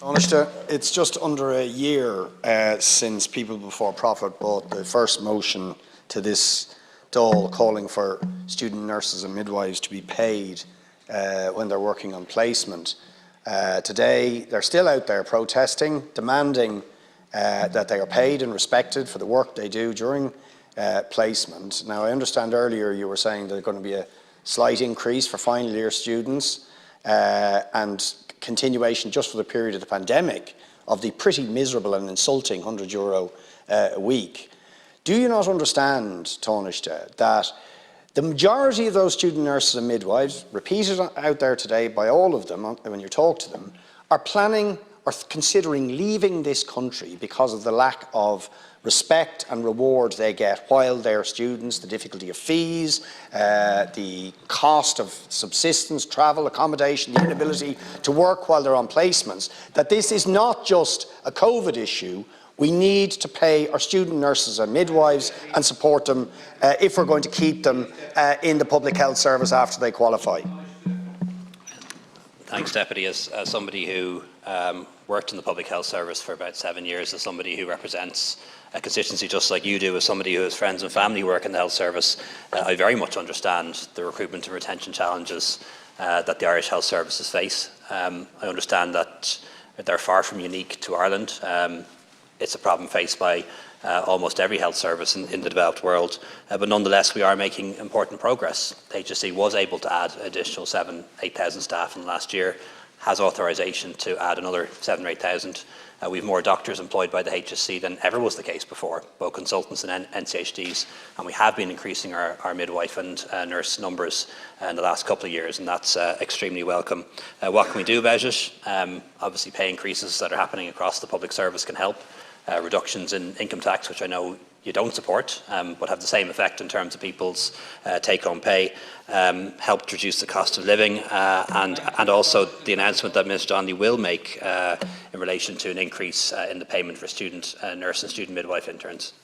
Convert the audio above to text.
Oireachtas, it's just under a year since People Before Profit brought the first motion to this Dáil calling for student nurses and midwives to be paid when they're working on placement. Today, they're still out there protesting, demanding that they are paid and respected for the work they do during placement. Now, I understand earlier you were saying there's going to be a slight increase for final year students and continuation just for the period of the pandemic of the pretty miserable and insulting €100 a week. Do you not understand, Taoiseach, that the majority of those student nurses and midwives, repeated out there today by all of them when you talk to them, are planning or considering leaving this country because of the lack of respect and reward they get while they're students, the difficulty of fees, the cost of subsistence, travel, accommodation, the inability to work while they're on placements, that this is not just a COVID issue. We need to pay our student nurses and midwives and support them if we're going to keep them in the public health service after they qualify. Thanks, Deputy. As somebody who worked in the public health service for about 7 years, as somebody who represents a constituency just like you do, as somebody who has friends and family work in the health service, I very much understand the recruitment and retention challenges that the Irish health services face. I understand that they're far from unique to Ireland. It's a problem faced by almost every health service in the developed world, but nonetheless we are making important progress. The HSE was able to add additional 8,000 staff in the last year, has authorisation to add another 7,000 or 8,000. We have more doctors employed by the HSE than ever was the case before, both consultants and NCHDs, and we have been increasing our midwife and nurse numbers in the last couple of years, and that's extremely welcome. What can we do about it? Obviously pay increases that are happening across the public service can help. Reductions in income tax, which I know you don't support, but have the same effect in terms of people's take-home pay, helped reduce the cost of living, and also the announcement that Minister Donnelly will make in relation to an increase in the payment for student nurse and student midwife interns.